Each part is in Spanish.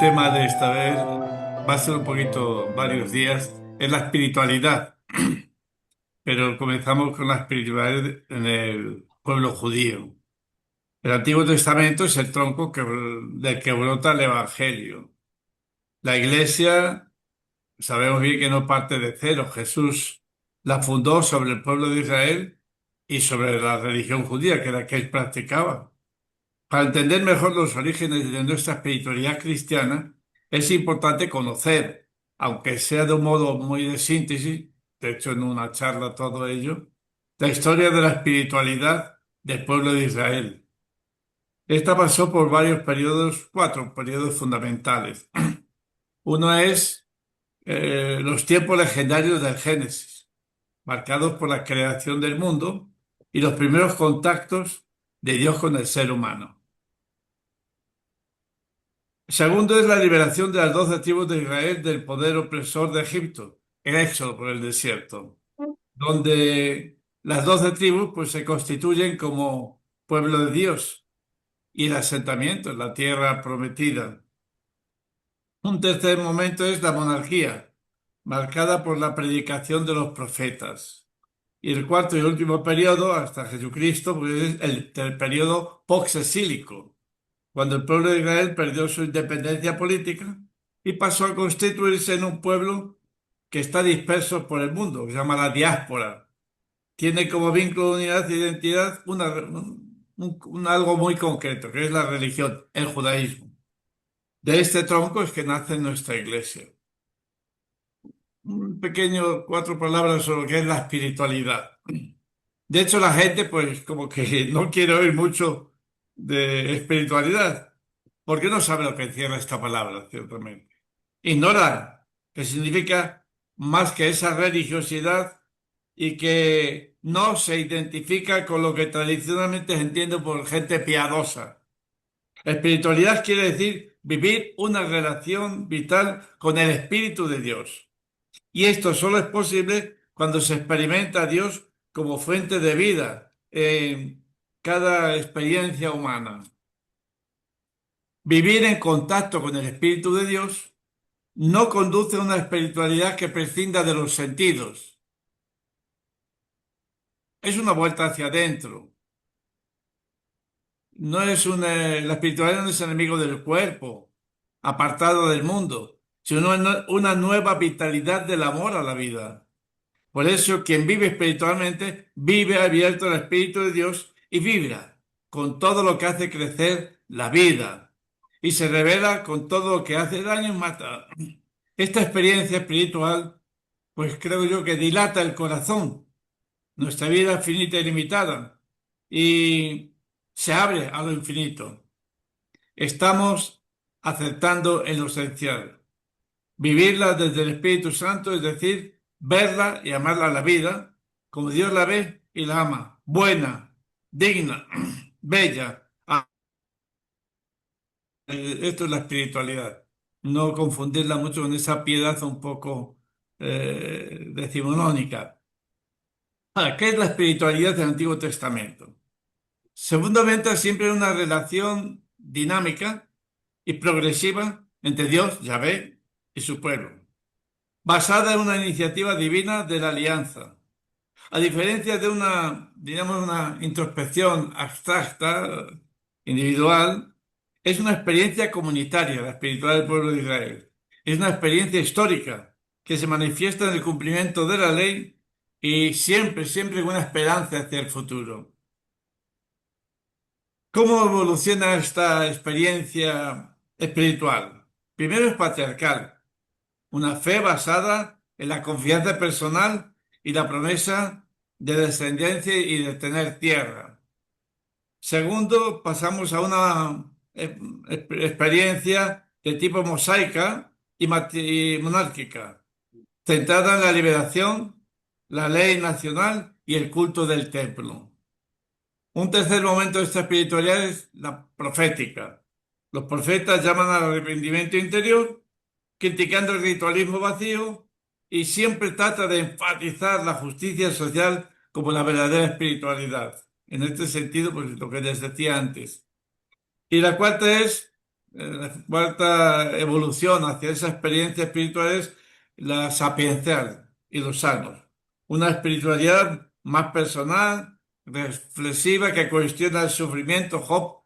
tema de esta vez va a ser un poquito varios días, es la espiritualidad, pero comenzamos con la espiritualidad en el pueblo judío. El Antiguo Testamento es el tronco del que brota el Evangelio. La Iglesia, sabemos bien que no parte de cero. Jesús la fundó sobre el pueblo de Israel y sobre la religión judía, que era la que él practicaba. Para entender mejor los orígenes de nuestra espiritualidad cristiana, es importante conocer, aunque sea de un modo muy de síntesis, de hecho en una charla todo ello, la historia de la espiritualidad del pueblo de Israel. Esta pasó por varios periodos, cuatro periodos fundamentales. Uno es los tiempos legendarios del Génesis, marcados por la creación del mundo y los primeros contactos de Dios con el ser humano. Segundo es la liberación de las 12 tribus de Israel del poder opresor de Egipto, el éxodo por el desierto, donde las 12 tribus pues, se constituyen como pueblo de Dios y el asentamiento en la tierra prometida. Un tercer momento es la monarquía, marcada por la predicación de los profetas. Y el cuarto y último periodo, hasta Jesucristo, pues, es el periodo post-exílico, cuando el pueblo de Israel perdió su independencia política y pasó a constituirse en un pueblo que está disperso por el mundo, que se llama la diáspora. Tiene como vínculo de unidad e identidad algo muy concreto, que es la religión, el judaísmo. De este tronco es que nace nuestra iglesia. Un pequeño, cuatro palabras sobre lo que es la espiritualidad. De hecho, la gente, pues, como que no quiere oír mucho de espiritualidad, porque no sabe lo que encierra esta palabra, ciertamente. Ignora que significa más que esa religiosidad y que no se identifica con lo que tradicionalmente se entiende por gente piadosa. Espiritualidad quiere decir vivir una relación vital con el Espíritu de Dios. Y esto solo es posible cuando se experimenta a Dios como fuente de vida en cada experiencia humana. Vivir en contacto con el Espíritu de Dios no conduce a una espiritualidad que prescinda de los sentidos. Es una vuelta hacia adentro. La espiritualidad no es enemigo del cuerpo, apartado del mundo, sino una nueva vitalidad del amor a la vida. Por eso, quien vive espiritualmente vive abierto al Espíritu de Dios y vibra con todo lo que hace crecer la vida y se revela con todo lo que hace daño y mata. Esta experiencia espiritual, pues creo yo que dilata el corazón, nuestra vida es finita y limitada, y se abre a lo infinito. Estamos aceptando en lo esencial. Vivirla desde el Espíritu Santo, es decir, verla y amarla a la vida, como Dios la ve y la ama, buena, digna, bella. Esto es la espiritualidad. No confundirla mucho con esa piedad un poco decimonónica. Ahora, ¿qué es la espiritualidad del Antiguo Testamento? Se fundamenta siempre en una relación dinámica y progresiva entre Dios, Yahvé, y su pueblo, basada en una iniciativa divina de la alianza. A diferencia de digamos, una introspección abstracta, individual, es una experiencia comunitaria, la espiritual del pueblo de Israel. Es una experiencia histórica que se manifiesta en el cumplimiento de la ley y siempre, siempre con una esperanza hacia el futuro. ¿Cómo evoluciona esta experiencia espiritual? Primero es patriarcal, una fe basada en la confianza personal y la promesa de descendencia y de tener tierra. Segundo, pasamos a una experiencia de tipo mosaica y monárquica, centrada en la liberación, la ley nacional y el culto del templo. Un tercer momento de esta espiritualidad es la profética. Los profetas llaman al arrepentimiento interior, criticando el ritualismo vacío y siempre trata de enfatizar la justicia social como la verdadera espiritualidad. En este sentido, pues lo que les decía antes. Y la cuarta es La cuarta evolución hacia esa experiencia espiritual es la sapiencial y los salmos. Una espiritualidad más personal, reflexiva, que cuestiona el sufrimiento. Job,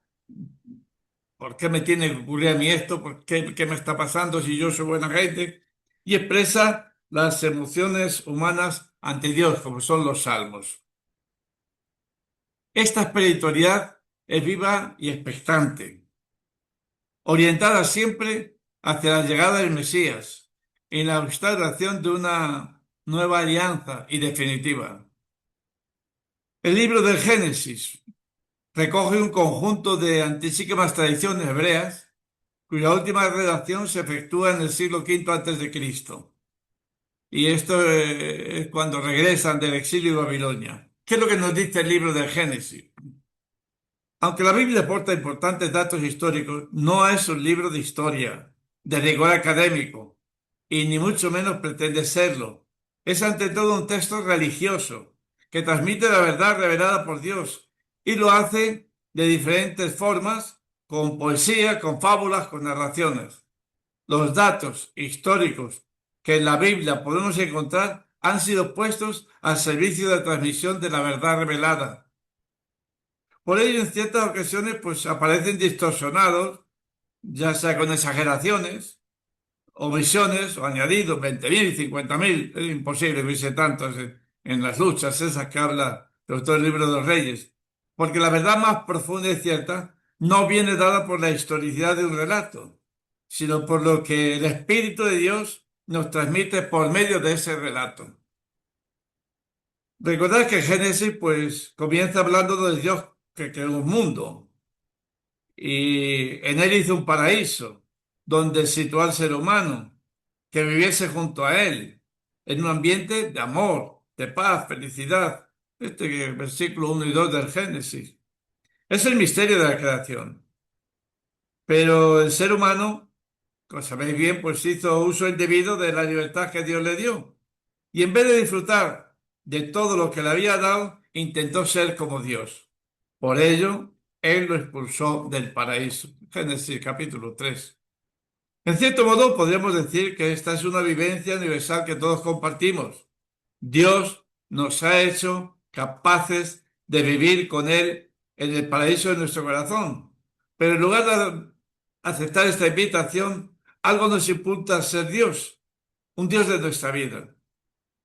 ¿por qué me tiene que ocurrir a mí esto? ¿Qué me está pasando si yo soy buena gente? Y expresa las emociones humanas ante Dios, como son los salmos. Esta espiritualidad es viva y expectante, orientada siempre hacia la llegada del Mesías y la instauración de una nueva alianza y definitiva. El libro del Génesis recoge un conjunto de antiquísimas tradiciones hebreas cuya última redacción se efectúa en el siglo V antes de Cristo. Y esto es cuando regresan del exilio de Babilonia. ¿Qué es lo que nos dice el libro del Génesis? Aunque la Biblia aporta importantes datos históricos, no es un libro de historia, de rigor académico, y ni mucho menos pretende serlo. Es ante todo un texto religioso, que transmite la verdad revelada por Dios, y lo hace de diferentes formas, con poesía, con fábulas, con narraciones. Los datos históricos que en la Biblia podemos encontrar han sido puestos al servicio de la transmisión de la verdad revelada. Por ello, en ciertas ocasiones, pues aparecen distorsionados, ya sea con exageraciones, omisiones o añadidos, 20.000, 50.000. Es imposible que hubiese tantos en las luchas esas que habla sobre todo el libro de los Reyes. Porque la verdad más profunda y cierta no viene dada por la historicidad de un relato, sino por lo que el Espíritu de Dios nos transmite por medio de ese relato. Recordad que Génesis, pues, comienza hablando de Dios que creó un mundo y en él hizo un paraíso donde situó al ser humano, que viviese junto a él, en un ambiente de amor, de paz, felicidad. Versículo 1 y 2 del Génesis. Es el misterio de la creación. Pero el ser humano, como sabéis bien, pues hizo uso indebido de la libertad que Dios le dio. Y en vez de disfrutar de todo lo que le había dado, intentó ser como Dios. Por ello, él lo expulsó del paraíso. Génesis capítulo 3. En cierto modo, podríamos decir que esta es una vivencia universal que todos compartimos. Dios nos ha hecho capaces de vivir con Él en el paraíso de nuestro corazón. Pero en lugar de aceptar esta invitación, algo nos impulsa a ser Dios, un Dios de nuestra vida.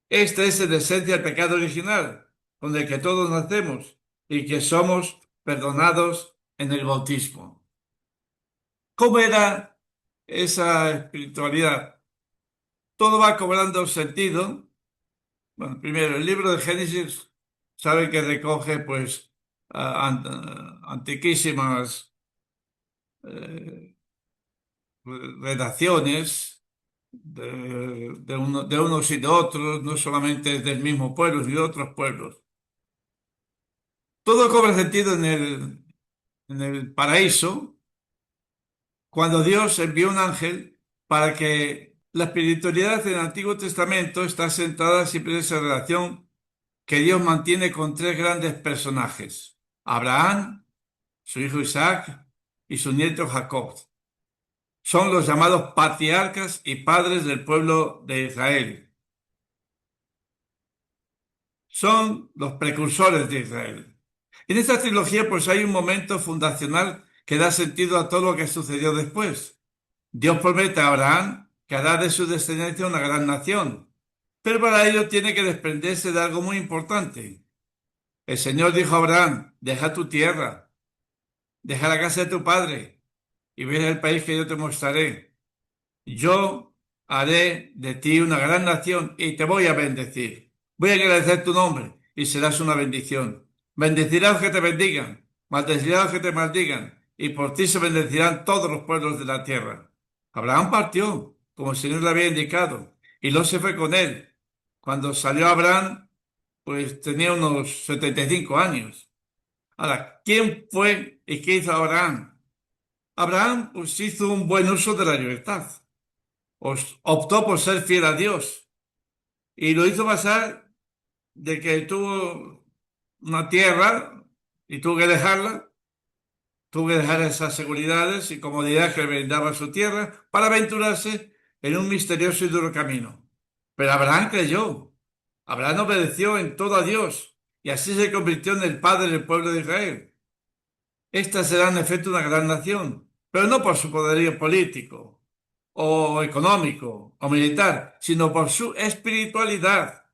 Este es en esencia el pecado original, con el que todos nacemos y que somos perdonados en el bautismo. ¿Cómo era esa espiritualidad? Todo va cobrando sentido. Bueno, primero, el libro de Génesis sabe que recoge pues antiquísimas eh, redacciones de unos y de otros, no solamente del mismo pueblo, sino de otros pueblos. Todo cobra sentido en el paraíso cuando Dios envió un ángel para que la espiritualidad en el Antiguo Testamento está centrada siempre en esa relación que Dios mantiene con tres grandes personajes: Abraham, su hijo Isaac y su nieto Jacob. Son los llamados patriarcas y padres del pueblo de Israel. Son los precursores de Israel. En esta trilogía pues hay un momento fundacional que da sentido a todo lo que sucedió después. Dios promete a Abraham que hará de su descendencia una gran nación, pero para ello tiene que desprenderse de algo muy importante. El Señor dijo a Abraham: deja tu tierra, deja la casa de tu padre y ven al país que yo te mostraré. Yo haré de ti una gran nación y te voy a bendecir. Voy a agradecer tu nombre y serás una bendición. Bendeciré a los que te bendigan, maldeciré a los que te maldigan, y por ti se bendecirán todos los pueblos de la tierra. Abraham partió, como el Señor le había indicado, y Lot se fue con él. Cuando salió Abraham, pues tenía unos 75 años. Ahora, ¿quién fue y qué hizo Abraham? Abraham pues hizo un buen uso de la libertad. Optó por ser fiel a Dios y lo hizo pasar de que tuvo una tierra y tuvo que dejarla Tuvo que dejar esas seguridades y comodidades que le brindaba su tierra para aventurarse en un misterioso y duro camino. Pero Abraham creyó. Abraham obedeció en todo a Dios y así se convirtió en el padre del pueblo de Israel. Esta será en efecto una gran nación, pero no por su poderío político o económico o militar, sino por su espiritualidad,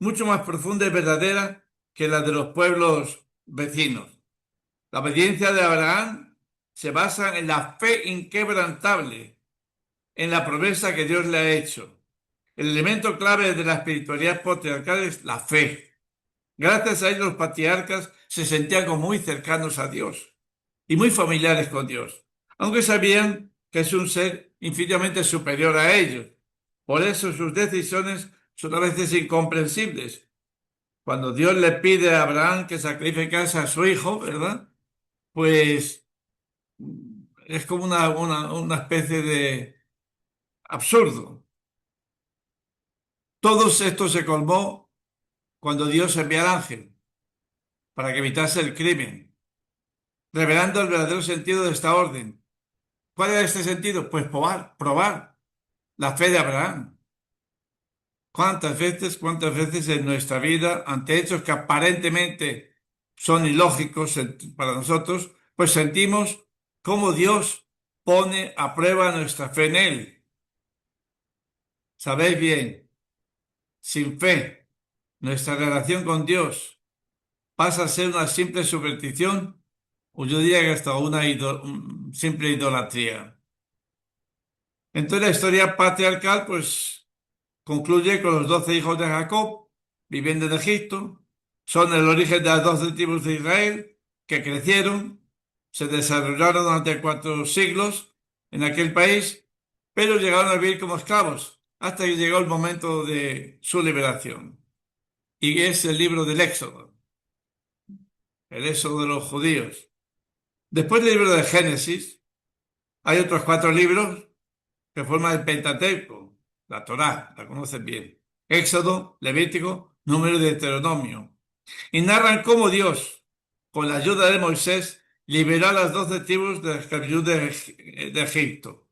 mucho más profunda y verdadera que la de los pueblos vecinos. La obediencia de Abraham se basa en la fe inquebrantable, en la promesa que Dios le ha hecho. El elemento clave de la espiritualidad patriarcal es la fe. Gracias a ello los patriarcas se sentían como muy cercanos a Dios y muy familiares con Dios, aunque sabían que es un ser infinitamente superior a ellos. Por eso sus decisiones son a veces incomprensibles. Cuando Dios le pide a Abraham que sacrificase a su hijo, ¿verdad? Pues es como una especie de absurdo. Todo esto se colmó cuando Dios envió al ángel para que evitase el crimen, revelando el verdadero sentido de esta orden. ¿Cuál era este sentido? Pues probar la fe de Abraham. Cuántas veces en nuestra vida, ante hechos que aparentemente son ilógicos para nosotros, pues sentimos cómo Dios pone a prueba nuestra fe en Él? Sabéis bien, sin fe, nuestra relación con Dios pasa a ser una simple superstición, o yo diría que hasta una simple idolatría. Entonces la historia patriarcal, pues concluye con los 12 hijos de Jacob viviendo en Egipto. Son el origen de las 12 tribus de Israel que crecieron, se desarrollaron durante 4 siglos en aquel país, pero llegaron a vivir como esclavos hasta que llegó el momento de su liberación. Y es el libro del Éxodo, el Éxodo de los judíos. Después del libro de Génesis, hay otros 4 libros que forman el Pentateuco, la Torá, la conocen bien. Éxodo, Levítico, Número y Deuteronomio. Y narran cómo Dios, con la ayuda de Moisés, liberó a las 12 tribus de la esclavitud de Egipto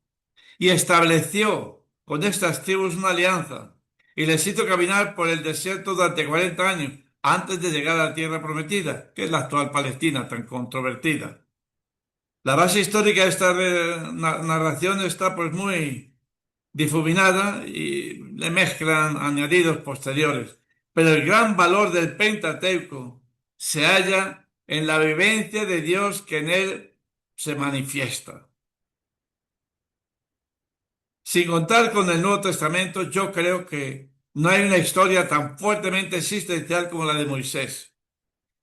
y estableció con estas tribus una alianza y les hizo caminar por el desierto durante 40 años antes de llegar a la tierra prometida, que es la actual Palestina tan controvertida. La base histórica de esta narración está pues muy difuminada y le mezclan añadidos posteriores. Pero el gran valor del Pentateuco se halla en la vivencia de Dios que en él se manifiesta. Sin contar con el Nuevo Testamento, yo creo que no hay una historia tan fuertemente existencial como la de Moisés.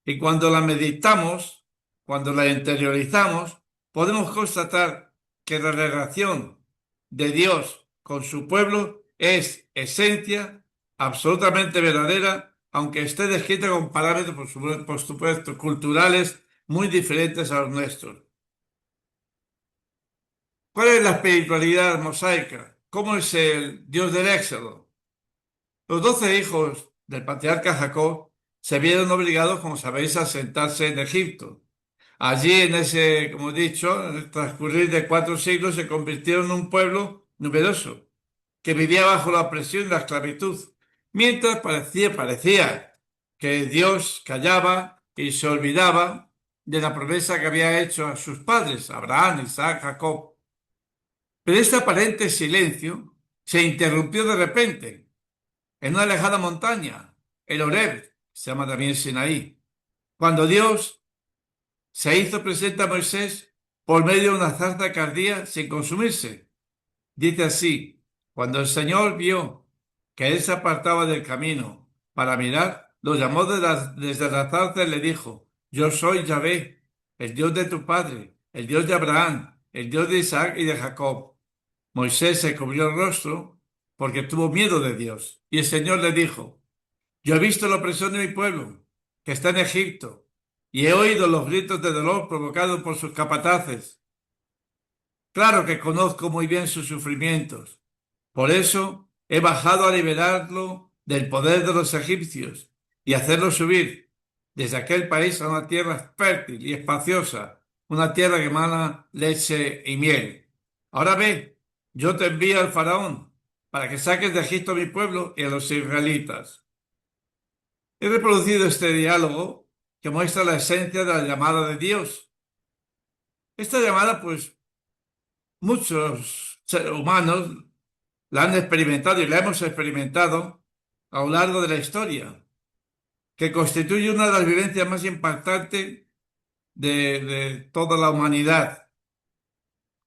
Y cuando la meditamos, cuando la interiorizamos, podemos constatar que la relación de Dios con su pueblo es esencia absolutamente verdadera, aunque esté descrita con parámetros, por supuesto, culturales muy diferentes a los nuestros. ¿Cuál es la espiritualidad mosaica? ¿Cómo es el Dios del Éxodo? Los 12 hijos del patriarca Jacob se vieron obligados, como sabéis, a sentarse en Egipto. Allí, como he dicho, en el transcurrir de 4 siglos, se convirtieron en un pueblo numeroso que vivía bajo la opresión y la esclavitud, mientras parecía que Dios callaba y se olvidaba de la promesa que había hecho a sus padres, Abraham, Isaac, Jacob. Pero este aparente silencio se interrumpió de repente en una lejana montaña, el Horeb, se llama también Sinaí, cuando Dios se hizo presente a Moisés por medio de una zarza que ardía sin consumirse. Dice así: cuando el Señor vio que él se apartaba del camino para mirar, lo llamó desde la zarza y le dijo: yo soy Yahvé, el Dios de tu padre, el Dios de Abraham, el Dios de Isaac y de Jacob. Moisés se cubrió el rostro porque tuvo miedo de Dios. Y el Señor le dijo: yo he visto la opresión de mi pueblo, que está en Egipto, y he oído los gritos de dolor provocados por sus capataces. Claro que conozco muy bien sus sufrimientos. Por eso he bajado a liberarlo del poder de los egipcios y hacerlo subir desde aquel país a una tierra fértil y espaciosa, una tierra que mana leche y miel. Ahora ve, yo te envío al faraón para que saques de Egipto a mi pueblo y a los israelitas. He reproducido este diálogo que muestra la esencia de la llamada de Dios. Esta llamada, pues, muchos seres humanos la han experimentado y la hemos experimentado a lo largo de la historia, que constituye una de las vivencias más impactantes de toda la humanidad.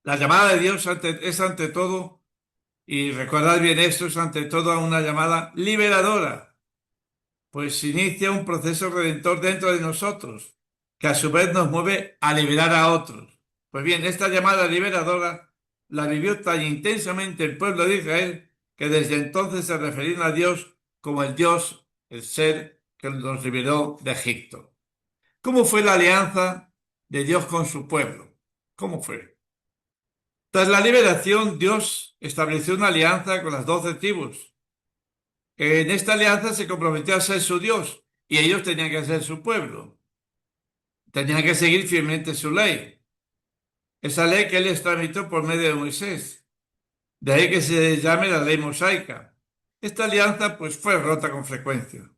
La llamada de Dios es ante todo, y recordad bien esto, es ante todo una llamada liberadora, pues inicia un proceso redentor dentro de nosotros, que a su vez nos mueve a liberar a otros. Pues bien, esta llamada liberadora la vivió tan intensamente el pueblo de Israel que desde entonces se referían a Dios como el Dios, el ser que los liberó de Egipto. ¿Cómo fue la alianza de Dios con su pueblo? ¿Cómo fue? Tras la liberación, Dios estableció una alianza con las 12 tribus. En esta alianza se comprometió a ser su Dios y ellos tenían que ser su pueblo. Tenían que seguir fielmente su ley. Esa ley que él les tramitó por medio de Moisés. De ahí que se llame la ley mosaica. Esta alianza pues fue rota con frecuencia.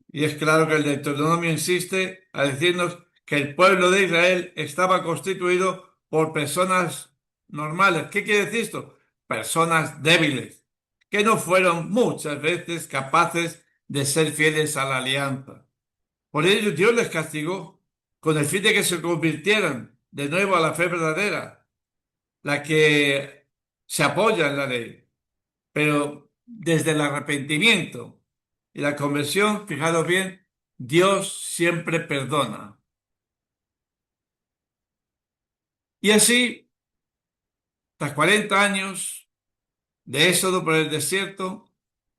Y es claro que el Deuteronomio insiste a decirnos que el pueblo de Israel estaba constituido por personas normales. ¿Qué quiere decir esto? Personas débiles, que no fueron muchas veces capaces de ser fieles a la alianza. Por ello Dios les castigó con el fin de que se convirtieran de nuevo a la fe verdadera, la que se apoya en la ley, pero desde el arrepentimiento y la conversión, fijaros bien, Dios siempre perdona. Y así, tras 40 años de éxodo por el desierto,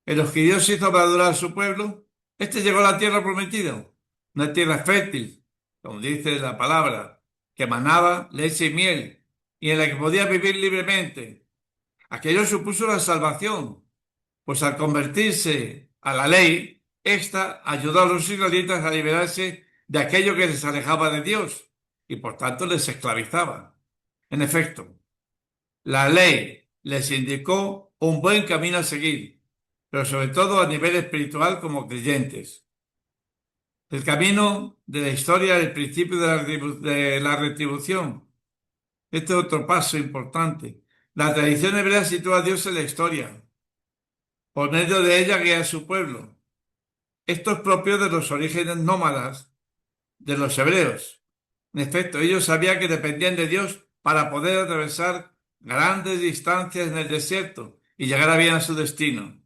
en los que Dios hizo madurar a su pueblo, este llegó a la tierra prometida, una tierra fértil, como dice la palabra, que manaba leche y miel, y en la que podía vivir libremente. Aquello supuso la salvación, pues al convertirse a la ley, ésta ayudó a los israelitas a liberarse de aquello que les alejaba de Dios y por tanto les esclavizaba. En efecto, la ley les indicó un buen camino a seguir, pero sobre todo a nivel espiritual como creyentes. El camino de la historia, el principio de la retribución. Este es otro paso importante. La tradición hebrea sitúa a Dios en la historia. Por medio de ella guía a su pueblo. Esto es propio de los orígenes nómadas de los hebreos. En efecto, ellos sabían que dependían de Dios para poder atravesar grandes distancias en el desierto y llegar a bien a su destino.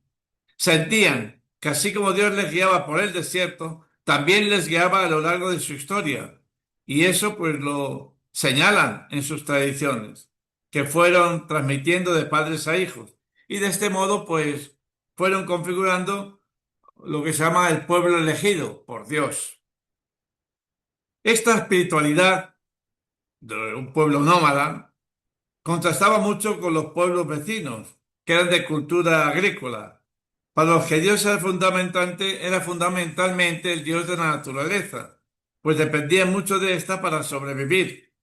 Sentían que así como Dios les guiaba por el desierto, también les guiaba a lo largo de su historia. Y eso pues lo señalan en sus tradiciones, que fueron transmitiendo de padres a hijos. Y de este modo pues fueron configurando lo que se llama el pueblo elegido por Dios. Esta espiritualidad de un pueblo nómada contrastaba mucho con los pueblos vecinos, que eran de cultura agrícola, para los que Dios era fundamentalmente el Dios de la naturaleza, pues dependían mucho de ésta para sobrevivir.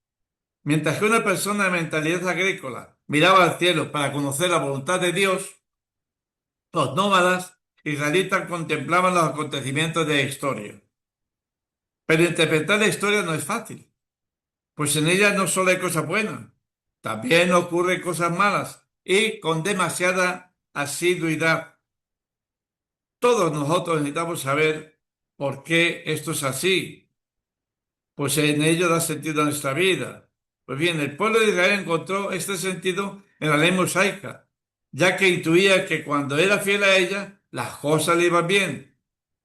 Mientras que una persona de mentalidad agrícola miraba al cielo para conocer la voluntad de Dios, los nómadas israelitas contemplaban los acontecimientos de la historia. Pero interpretar la historia no es fácil, pues en ella no solo hay cosas buenas, también ocurren cosas malas y con demasiada asiduidad. Todos nosotros necesitamos saber por qué esto es así, pues en ello da sentido a nuestra vida. Pues bien, el pueblo de Israel encontró este sentido en la ley mosaica, ya que intuía que cuando era fiel a ella, las cosas le iban bien,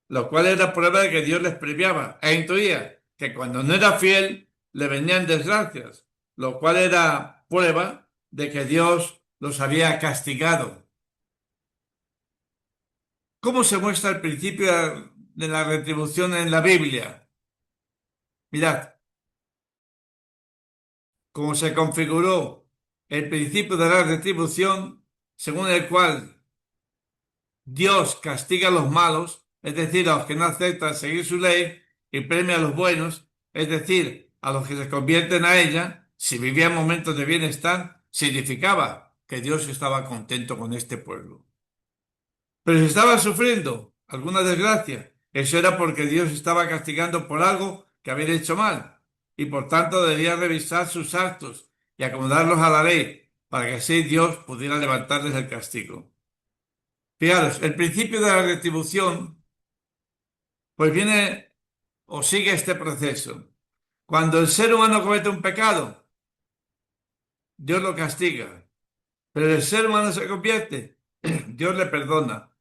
lo cual era prueba de que Dios les premiaba, e intuía que cuando no era fiel, le venían desgracias, lo cual era prueba de que Dios los había castigado. ¿Cómo se muestra el principio de la retribución en la Biblia? Mirad, cómo se configuró el principio de la retribución, según el cual Dios castiga a los malos, es decir, a los que no aceptan seguir su ley, y premia a los buenos, es decir, a los que se convierten a ella, si vivían momentos de bienestar, significaba que Dios estaba contento con este pueblo. Pero si estaba sufriendo alguna desgracia, eso era porque Dios estaba castigando por algo que habían hecho mal, y por tanto debía revisar sus actos y acomodarlos a la ley, para que así Dios pudiera levantarles el castigo. Fijaros, el principio de la retribución, pues viene o sigue este proceso. Cuando el ser humano comete un pecado, Dios lo castiga, pero el ser humano se convierte, Dios le perdona.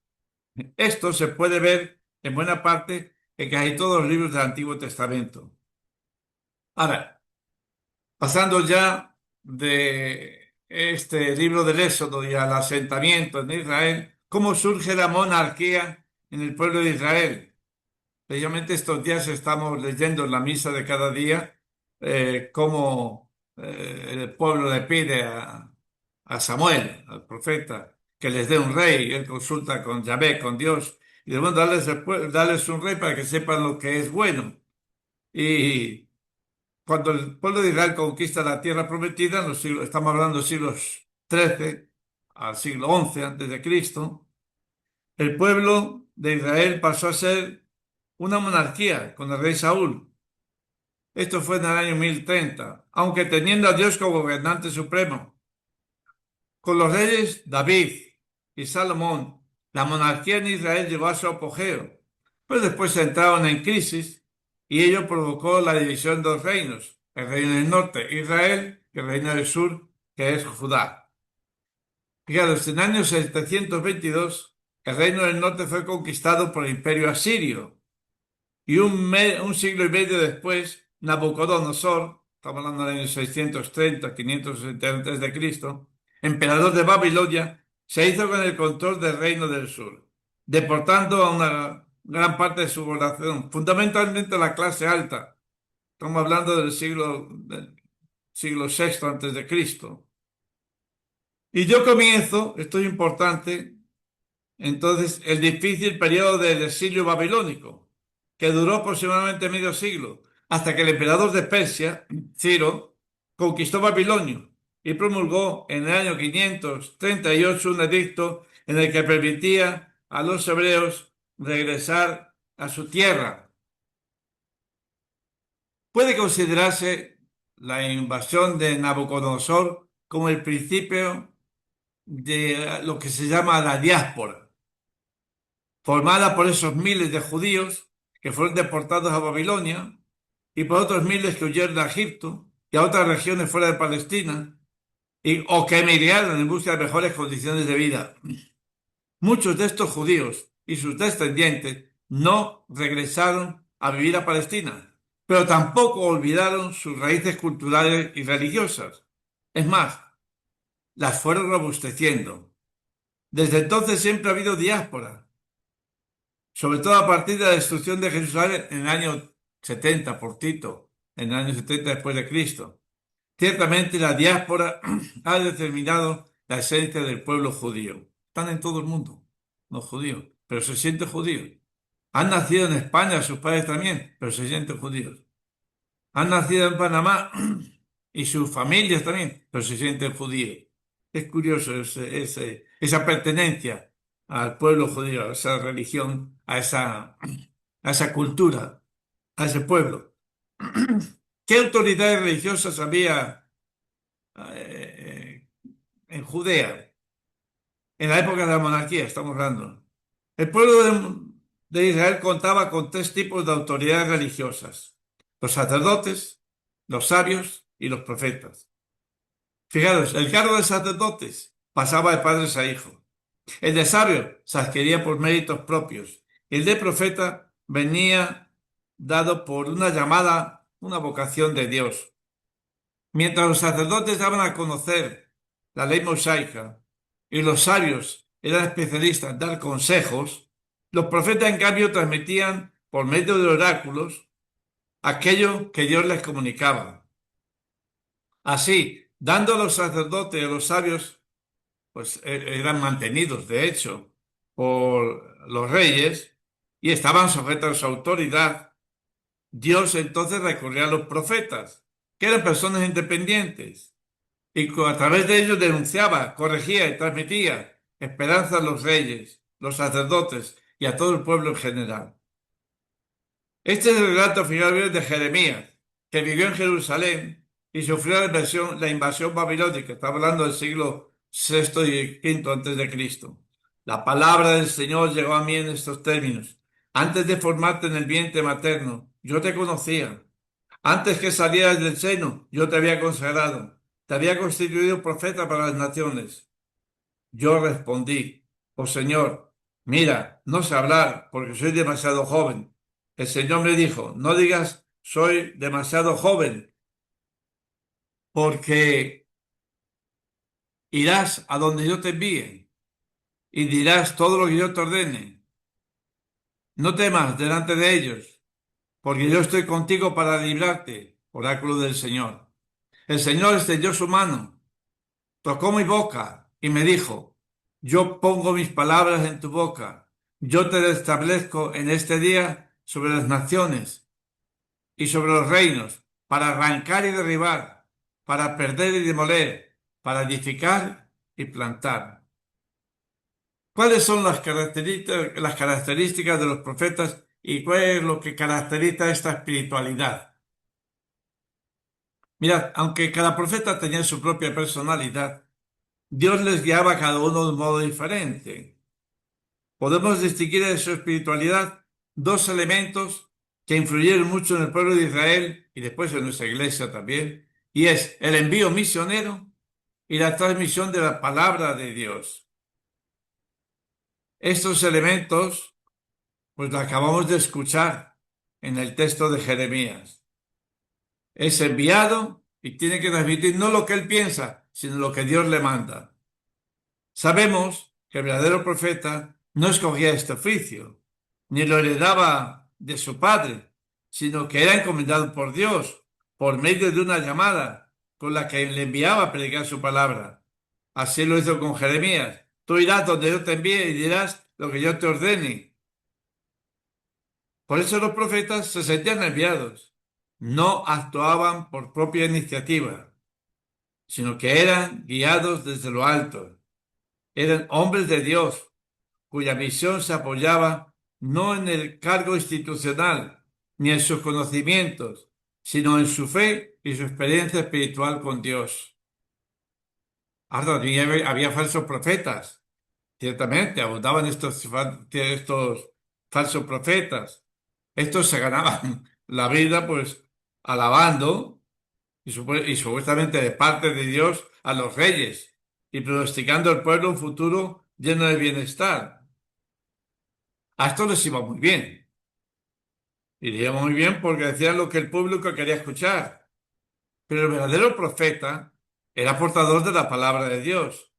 Esto se puede ver en buena parte en casi todos los libros del Antiguo Testamento. Ahora, pasando ya de este libro del Éxodo y al asentamiento en Israel, ¿cómo surge la monarquía en el pueblo de Israel? Precisamente estos días estamos leyendo en la misa de cada día cómo el pueblo le pide a Samuel, al profeta, que les dé un rey. Él consulta con Yahvé, con Dios, y de bueno, darles un rey para que sepan lo que es bueno. Y cuando el pueblo de Israel conquista la tierra prometida, en los siglos, estamos hablando de siglos XIII al siglo XI antes de Cristo, el pueblo de Israel pasó a ser una monarquía con el rey Saúl. Esto fue en el año 1030, aunque teniendo a Dios como gobernante supremo. Con los reyes David y Salomón, la monarquía en Israel llegó a su apogeo, pero después entraron en crisis y ello provocó la división de dos reinos, el reino del norte, Israel, y el reino del sur, que es Judá. Fijaros, en el año 722, el reino del norte fue conquistado por el imperio asirio. Y un siglo y medio después, Nabucodonosor, estamos hablando del año 630, 560 antes de Cristo, emperador de Babilonia, se hizo con el control del reino del sur, deportando a una gran parte de su población, fundamentalmente la clase alta. Estamos hablando del siglo VI antes de Cristo. Y yo comienzo, esto es importante, entonces, el difícil periodo del exilio babilónico, que duró aproximadamente medio siglo, hasta que el emperador de Persia, Ciro, conquistó Babilonia y promulgó en el año 538 un edicto en el que permitía a los hebreos regresar a su tierra. Puede considerarse la invasión de Nabucodonosor como el principio de lo que se llama la diáspora, formada por esos miles de judíos que fueron deportados a Babilonia y por otros miles que huyeron a Egipto y a otras regiones fuera de Palestina o que emigraron en busca de mejores condiciones de vida. Muchos de estos judíos y sus descendientes no regresaron a vivir a Palestina, pero tampoco olvidaron sus raíces culturales y religiosas. Es más, las fueron robusteciendo. Desde entonces siempre ha habido diáspora, sobre todo a partir de la destrucción de Jerusalén en el año 70 por Tito, en el año 70 después de Cristo. Ciertamente la diáspora ha determinado la esencia del pueblo judío. Están en todo el mundo, los judíos, pero se sienten judíos. Han nacido en España, sus padres también, pero se sienten judíos. Han nacido en Panamá y sus familias también, pero se sienten judíos. Es curioso esa pertenencia al pueblo judío, a esa religión, a esa cultura, a ese pueblo. ¿Qué autoridades religiosas había en Judea? En la época de la monarquía, estamos hablando. El pueblo de Israel contaba con tres tipos de autoridades religiosas: los sacerdotes, los sabios y los profetas. Fijaros, el cargo de sacerdotes pasaba de padres a hijos. El de sabio se adquiría por méritos propios. El de profeta venía dado por una llamada, una vocación de Dios. Mientras los sacerdotes daban a conocer la ley mosaica y los sabios eran especialistas en dar consejos, los profetas en cambio transmitían por medio de oráculos aquello que Dios les comunicaba. Así, dando a los sacerdotes y a los sabios, pues eran mantenidos, de hecho, por los reyes y estaban sujetos a su autoridad. Dios entonces recurría a los profetas, que eran personas independientes, y a través de ellos denunciaba, corregía y transmitía esperanza a los reyes, los sacerdotes y a todo el pueblo en general. Este es el relato final de Jeremías, que vivió en Jerusalén y sufrió la invasión babilónica. Está hablando del siglo VI y V antes de Cristo. La palabra del Señor llegó a mí en estos términos. Antes de formarte en el vientre materno, yo te conocía. Antes que salieras del seno, yo te había consagrado. Te había constituido profeta para las naciones. Yo respondí, oh Señor, mira, no sé hablar porque soy demasiado joven. El Señor me dijo, no digas soy demasiado joven, porque irás a donde yo te envíe y dirás todo lo que yo te ordene. No temas delante de ellos, porque yo estoy contigo para librarte, oráculo del Señor. El Señor extendió su mano, tocó mi boca y me dijo, yo pongo mis palabras en tu boca, yo te establezco en este día sobre las naciones y sobre los reinos, para arrancar y derribar, para perder y demoler, para edificar y plantar. ¿Cuáles son las características de los profetas y cuál es lo que caracteriza esta espiritualidad? Mirad, aunque cada profeta tenía su propia personalidad, Dios les guiaba a cada uno de un modo diferente. Podemos distinguir de su espiritualidad dos elementos que influyeron mucho en el pueblo de Israel y después en nuestra iglesia también, y es el envío misionero y la transmisión de la palabra de Dios. Estos elementos, pues lo acabamos de escuchar en el texto de Jeremías. Es enviado y tiene que transmitir no lo que él piensa, sino lo que Dios le manda. Sabemos que el verdadero profeta no escogía este oficio, ni lo heredaba de su padre, sino que era encomendado por Dios por medio de una llamada con la que le enviaba a predicar su palabra. Así lo hizo con Jeremías. Tú irás donde yo te envíe y dirás lo que yo te ordene. Por eso los profetas se sentían enviados. No actuaban por propia iniciativa, sino que eran guiados desde lo alto. Eran hombres de Dios cuya misión se apoyaba no en el cargo institucional ni en sus conocimientos, sino en su fe y su experiencia espiritual con Dios. Ahora, había falsos profetas, ciertamente, abundaban estos falsos profetas. Estos se ganaban la vida pues alabando y supuestamente de parte de Dios a los reyes y pronosticando al pueblo un futuro lleno de bienestar. A esto les iba muy bien. Iría muy bien porque decían lo que el público quería escuchar. Pero el verdadero profeta era portador de la palabra de Dios.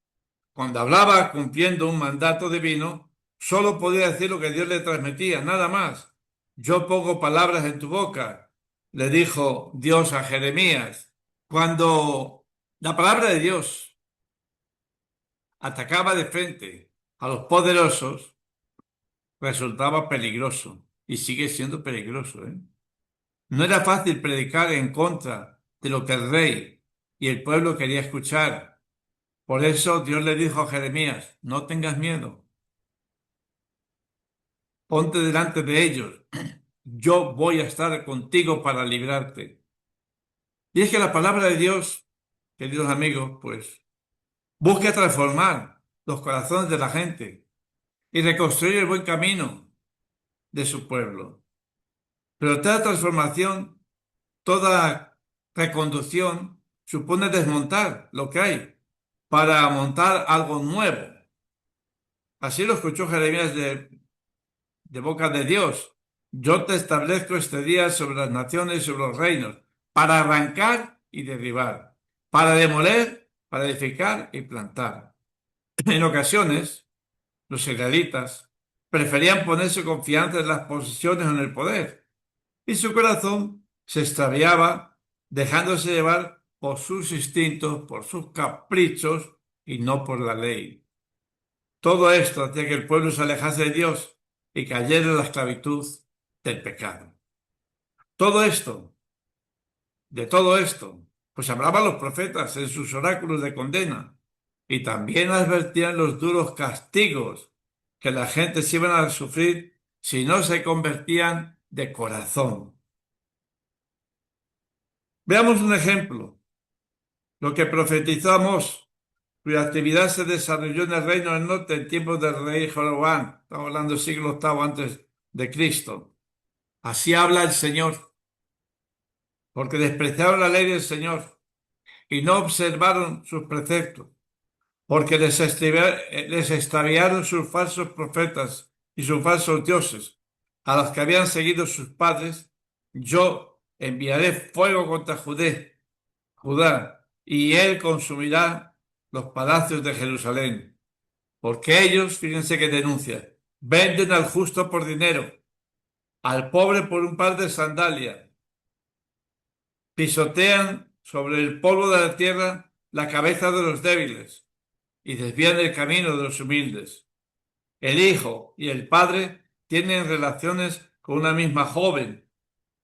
Cuando hablaba cumpliendo un mandato divino, solo podía decir lo que Dios le transmitía, nada más. Yo pongo palabras en tu boca, le dijo Dios a Jeremías. Cuando la palabra de Dios atacaba de frente a los poderosos, resultaba peligroso y sigue siendo peligroso, ¿eh? No era fácil predicar en contra de lo que el rey y el pueblo quería escuchar. Por eso Dios le dijo a Jeremías, no tengas miedo, ponte delante de ellos, yo voy a estar contigo para librarte. Y es que la palabra de Dios, queridos amigos, pues busca transformar los corazones de la gente y reconstruir el buen camino de su pueblo. Pero toda transformación, toda reconducción supone desmontar lo que hay para montar algo nuevo. Así lo escuchó Jeremías de boca de Dios. Yo te establezco este día sobre las naciones y sobre los reinos, para arrancar y derribar, para demoler, para edificar y plantar. En ocasiones, los israelitas preferían poner su confianza en las posiciones o en el poder, y su corazón se extraviaba dejándose llevar por sus instintos, por sus caprichos y no por la ley. Todo esto hacía que el pueblo se alejase de Dios y cayera en la esclavitud del pecado. De todo esto, pues hablaban los profetas en sus oráculos de condena y también advertían los duros castigos que la gente se iban a sufrir si no se convertían de corazón. Veamos un ejemplo, lo que profetizó Amós, cuya actividad se desarrolló en el reino del norte en tiempos del rey Jeroboam. Estamos hablando del siglo VIII antes de Cristo. Así habla el Señor, porque despreciaron la ley del Señor y no observaron sus preceptos, porque les extraviaron sus falsos profetas y sus falsos dioses, a los que habían seguido sus padres. Yo enviaré fuego contra Judá, y él consumirá los palacios de Jerusalén. Porque ellos, fíjense que denuncian, venden al justo por dinero, al pobre por un par de sandalias, pisotean sobre el polvo de la tierra la cabeza de los débiles y desvían el camino de los humildes. El hijo y el padre tienen relaciones con una misma joven,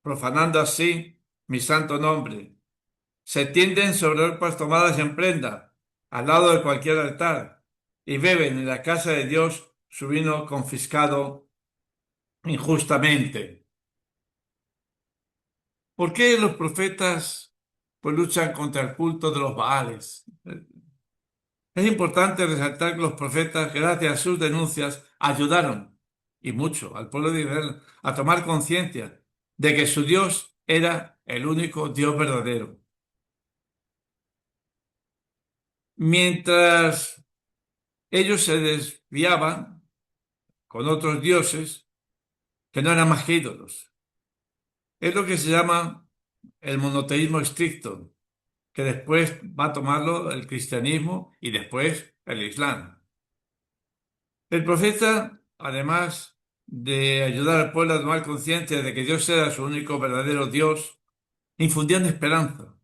profanando así mi santo nombre. Se tienden sobre orpas tomadas en prenda, al lado de cualquier altar, y beben en la casa de Dios su vino confiscado injustamente. ¿Por qué los profetas pues luchan contra el culto de los Baales? Es importante resaltar que los profetas, gracias a sus denuncias, ayudaron, y mucho, al pueblo de Israel a tomar conciencia de que su Dios era el único Dios verdadero. Mientras ellos se desviaban con otros dioses que no eran más que ídolos. Es lo que se llama el monoteísmo estricto, que después va a tomarlo el cristianismo y después el islam. El profeta, además de ayudar al pueblo a tomar conciencia de que Dios era su único verdadero Dios, infundía en esperanza,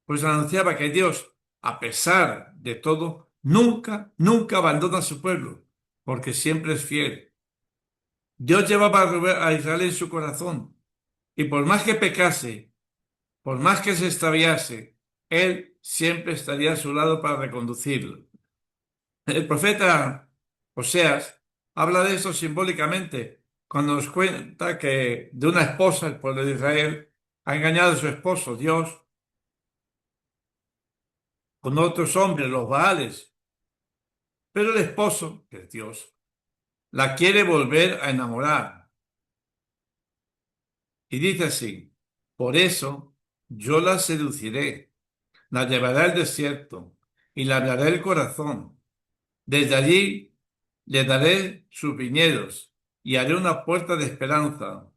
pues anunciaba que Dios, a pesar de todo, nunca abandona a su pueblo, porque siempre es fiel. Dios llevaba a Israel en su corazón, y por más que pecase, por más que se extraviase, Él siempre estaría a su lado para reconducirlo. El profeta Oseas habla de eso simbólicamente cuando nos cuenta que de una esposa, el pueblo de Israel, ha engañado a su esposo, Dios, con otros hombres, los Baales. Pero el esposo, que es Dios, la quiere volver a enamorar. Y dice así: por eso yo la seduciré, la llevaré al desierto y le hablaré el corazón. Desde allí le daré sus viñedos y haré una puerta de esperanza.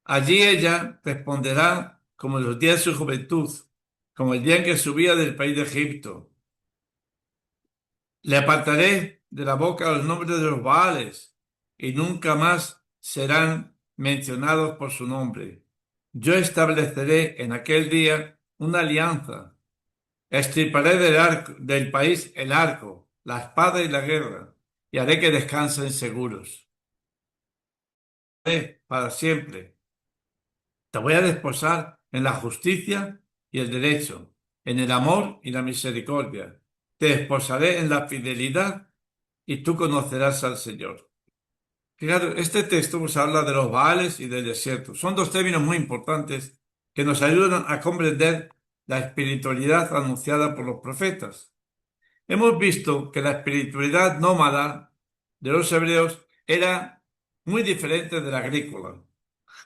Allí ella responderá como en los días de su juventud, como el día en que subía del país de Egipto. Le apartaré de la boca los nombres de los Baales y nunca más serán mencionados por su nombre. Yo estableceré en aquel día una alianza. Extirparé del país el arco, la espada y la guerra, y haré que descansen seguros. Para siempre. Te voy a desposar en la justicia y el derecho, en el amor y la misericordia. Te desposaré en la fidelidad y tú conocerás al Señor. Claro, este texto nos habla de los Baales y del desierto. Son dos términos muy importantes que nos ayudan a comprender la espiritualidad anunciada por los profetas. Hemos visto que la espiritualidad nómada de los hebreos era muy diferente de la agrícola.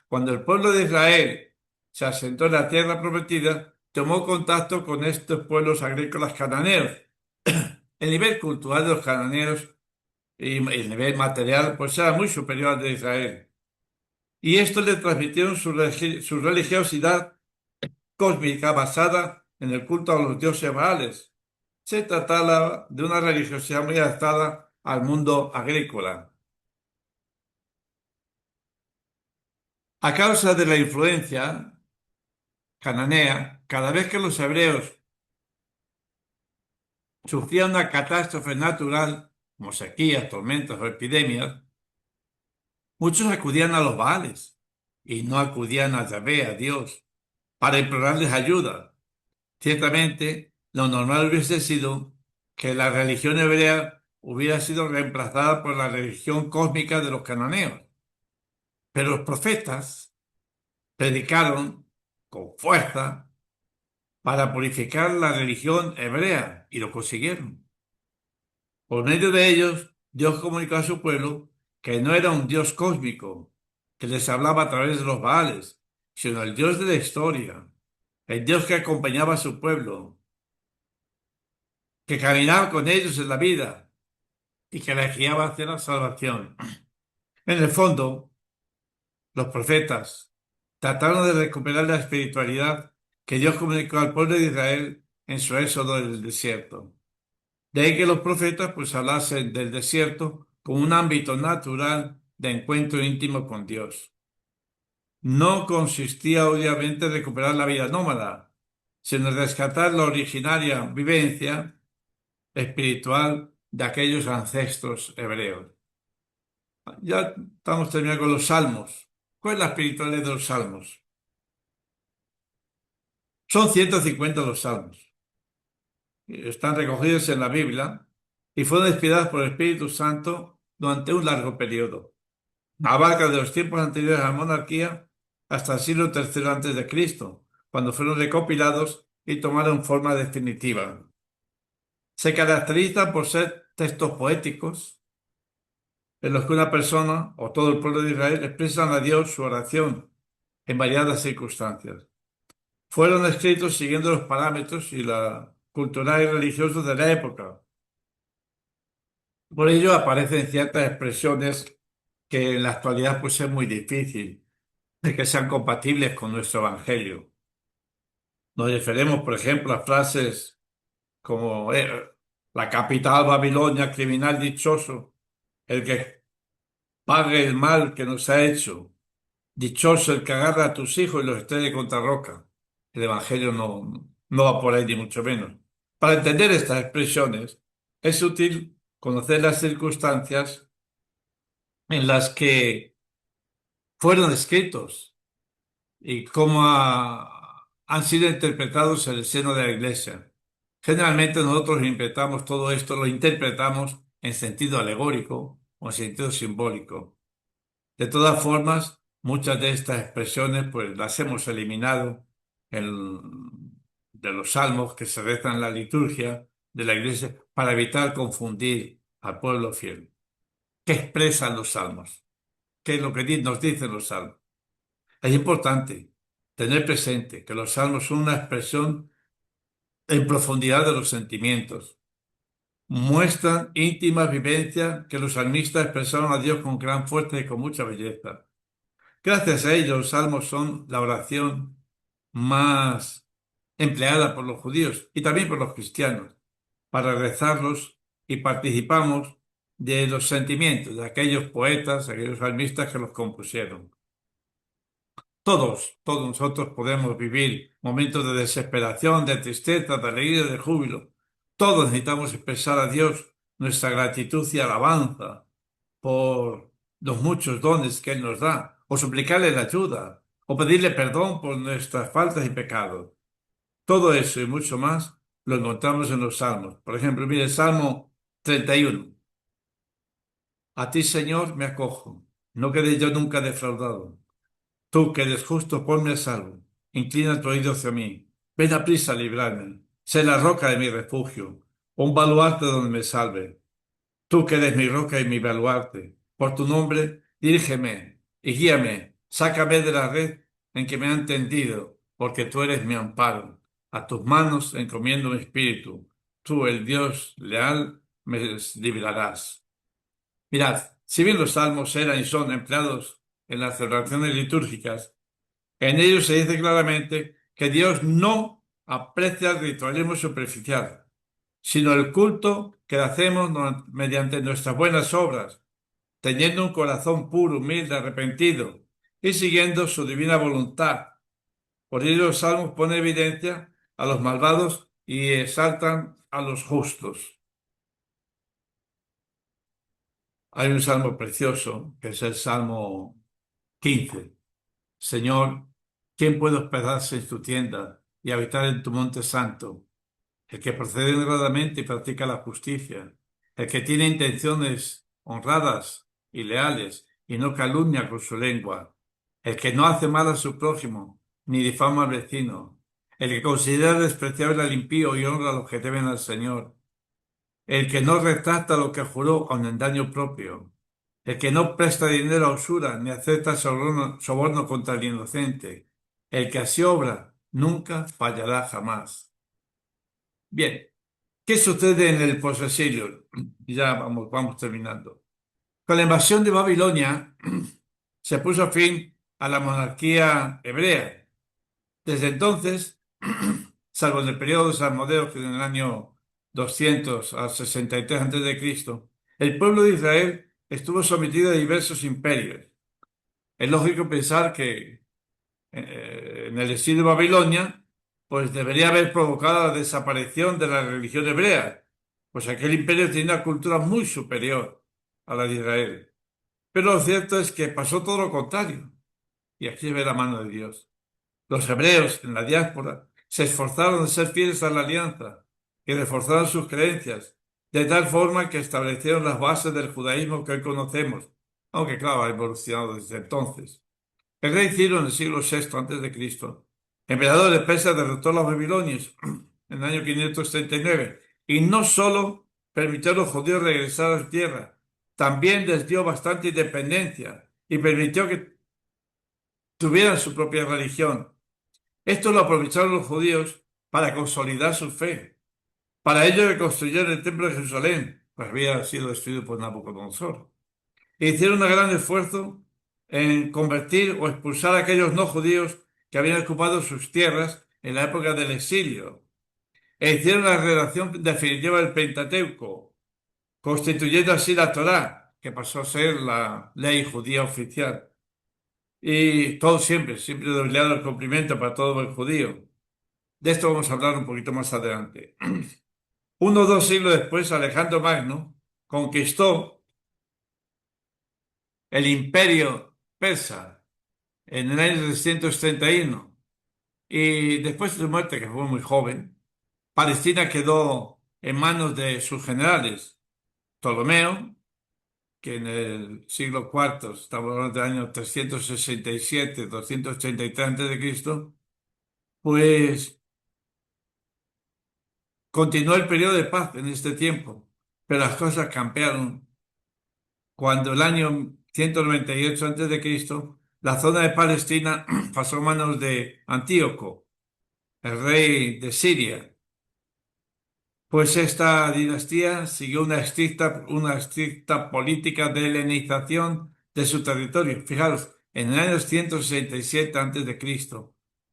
Cuando el pueblo de Israel se asentó en la tierra prometida, tomó contacto con estos pueblos agrícolas cananeos. El nivel cultural de los cananeos y el nivel material pues era muy superior al de Israel. Y esto le transmitieron su religiosidad cósmica basada en el culto a los dioses Baales. Se trataba de una religiosidad muy adaptada al mundo agrícola. A causa de la influencia cananea, cada vez que los hebreos sufrían una catástrofe natural, como sequías, tormentas o epidemias, muchos acudían a los Baales. y no acudían a Yahvé, a Dios, para implorarles ayuda. Ciertamente, lo normal hubiese sido que la religión hebrea hubiera sido reemplazada por la religión cósmica de los cananeos. Pero los profetas predicaron con fuerza para purificar la religión hebrea y lo consiguieron. Por medio de ellos, Dios comunicó a su pueblo que no era un Dios cósmico que les hablaba a través de los Baales, sino el Dios de la historia, el Dios que acompañaba a su pueblo, que caminaba con ellos en la vida y que les guiaba hacia la salvación. En el fondo, los profetas trataron de recuperar la espiritualidad que Dios comunicó al pueblo de Israel en su éxodo del desierto. De ahí que los profetas pues hablasen del desierto como un ámbito natural de encuentro íntimo con Dios. No consistía obviamente en recuperar la vida nómada, sino en rescatar la originaria vivencia espiritual de aquellos ancestros hebreos. Ya estamos terminando con los salmos. ¿Cuál es la espiritualidad de los salmos? Son 150 los salmos. Están recogidos en la Biblia y fueron inspirados por el Espíritu Santo durante un largo periodo. Abarca de los tiempos anteriores a la monarquía hasta el siglo III antes de Cristo, cuando fueron recopilados y tomaron forma definitiva. Se caracterizan por ser textos poéticos en los que una persona o todo el pueblo de Israel expresan a Dios su oración en variadas circunstancias. Fueron escritos siguiendo los parámetros y la cultural y religiosos de la época. Por ello aparecen ciertas expresiones que en la actualidad pues es muy difícil de que sean compatibles con nuestro evangelio. Nos referimos, por ejemplo, a frases como la capital Babilonia, criminal dichoso, el que pague el mal que nos ha hecho, dichoso el que agarra a tus hijos y los estrelle contra roca. El evangelio no va por ahí ni mucho menos. Para entender estas expresiones es útil conocer las circunstancias en las que fueron escritos y cómo han sido interpretados en el seno de la Iglesia. Generalmente nosotros interpretamos todo esto, lo interpretamos en sentido alegórico o en sentido simbólico. De todas formas, muchas de estas expresiones pues las hemos eliminado de los salmos que se rezan en la liturgia de la Iglesia para evitar confundir al pueblo fiel. ¿Qué expresan los salmos? ¿Qué es lo que nos dicen los salmos? Es importante tener presente que los salmos son una expresión en profundidad de los sentimientos. Muestran íntimas vivencias que los salmistas expresaron a Dios con gran fuerza y con mucha belleza. Gracias a ellos, los salmos son la oración más empleada por los judíos y también por los cristianos para rezarlos y participamos de los sentimientos de aquellos poetas, aquellos salmistas que los compusieron. Todos nosotros podemos vivir momentos de desesperación, de tristeza, de alegría, de júbilo. Todos necesitamos expresar a Dios nuestra gratitud y alabanza por los muchos dones que Él nos da, o suplicarle la ayuda, o pedirle perdón por nuestras faltas y pecados. Todo eso y mucho más lo encontramos en los salmos. Por ejemplo, mire, el Salmo 31. A ti, Señor, me acojo. No quede yo nunca defraudado. Tú que eres justo, ponme a salvo. Inclina tu oído hacia mí. Ven a prisa a librarme. Sé la roca de mi refugio, un baluarte donde me salve. Tú que eres mi roca y mi baluarte, por tu nombre, dirígeme y guíame. Sácame de la red en que me han tendido, porque tú eres mi amparo. A tus manos encomiendo mi espíritu. Tú, el Dios leal, me librarás. Mirad, si bien los salmos eran y son empleados en las celebraciones litúrgicas, en ellos se dice claramente que Dios no aprecia el ritualismo superficial, sino el culto que le hacemos mediante nuestras buenas obras, teniendo un corazón puro, humilde, arrepentido y siguiendo su divina voluntad. Por ello los salmos ponen evidencia a los malvados y exaltan a los justos. Hay un salmo precioso, que es el Salmo 15. Señor, ¿quién puede hospedarse en tu tienda y habitar en tu monte santo? El que procede honradamente y practica la justicia, el que tiene intenciones honradas y leales y no calumnia con su lengua, el que no hace mal a su prójimo ni difama al vecino, el que considera despreciable al impío y honra a los que temen al Señor, el que no retracta lo que juró con engaño propio, el que no presta dinero a usura ni acepta soborno contra el inocente, el que así obra nunca fallará jamás. Bien. ¿Qué sucede en el posexilio? Ya vamos terminando. Con la invasión de Babilonia se puso fin a la monarquía hebrea. Desde entonces, salvo en el periodo de Salmodeo, que en el año 200 al 63 a.C., el pueblo de Israel estuvo sometido a diversos imperios. Es lógico pensar que en el exilio de Babilonia, pues debería haber provocado la desaparición de la religión hebrea, pues aquel imperio tenía una cultura muy superior a la de Israel. Pero lo cierto es que pasó todo lo contrario, y aquí se ve la mano de Dios. Los hebreos en la diáspora se esforzaron de ser fieles a la alianza y reforzaron sus creencias, de tal forma que establecieron las bases del judaísmo que hoy conocemos, aunque claro, ha evolucionado desde entonces. El rey Ciro en el siglo VI a.C., emperador de Persia, derrotó a los babilonios en el año 539 y no solo permitió a los judíos regresar a su tierra, también les dio bastante independencia y permitió que tuvieran su propia religión. Esto lo aprovecharon los judíos para consolidar su fe. Para ello reconstruyeron el templo de Jerusalén, pues había sido destruido por Nabucodonosor e hicieron un gran esfuerzo en convertir o expulsar a aquellos no judíos que habían ocupado sus tierras en la época del exilio, e hicieron la redacción definitiva del Pentateuco, constituyendo así la Torá, que pasó a ser la ley judía oficial. Y todo siempre doblado el cumplimiento para todo el judío. De esto vamos a hablar un poquito más adelante. Uno o dos siglos después, Alejandro Magno conquistó el imperio persa en el año 331 y después de su muerte, que fue muy joven, Palestina quedó en manos de sus generales, Ptolomeo, que en el siglo IV, estamos hablando del año 367, 283 a.C., pues continuó el periodo de paz en este tiempo, pero las cosas cambiaron cuando el año 198 a.C., la zona de Palestina pasó a manos de Antíoco, el rey de Siria. Pues esta dinastía siguió una estricta política de helenización de su territorio. Fijaros, en el año 167 a.C.,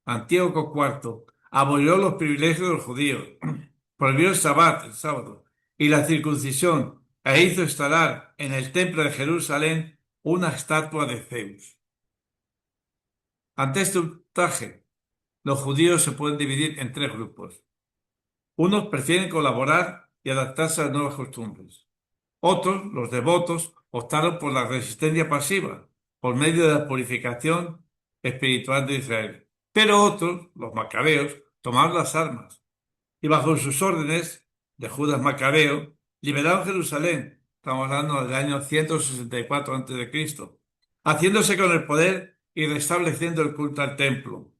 Antíoco IV abolió los privilegios de los judíos, prohibió el sábado, y la circuncisión, e hizo instalar en el templo de Jerusalén una estatua de Zeus. Ante este ultraje, los judíos se pueden dividir en tres grupos. Unos prefieren colaborar y adaptarse a las nuevas costumbres. Otros, los devotos, optaron por la resistencia pasiva, por medio de la purificación espiritual de Israel. Pero otros, los macabeos, tomaron las armas y bajo sus órdenes de Judas Macabeo, liberaron Jerusalén. Estamos hablando del año 164 a.C., haciéndose con el poder y restableciendo el culto al templo.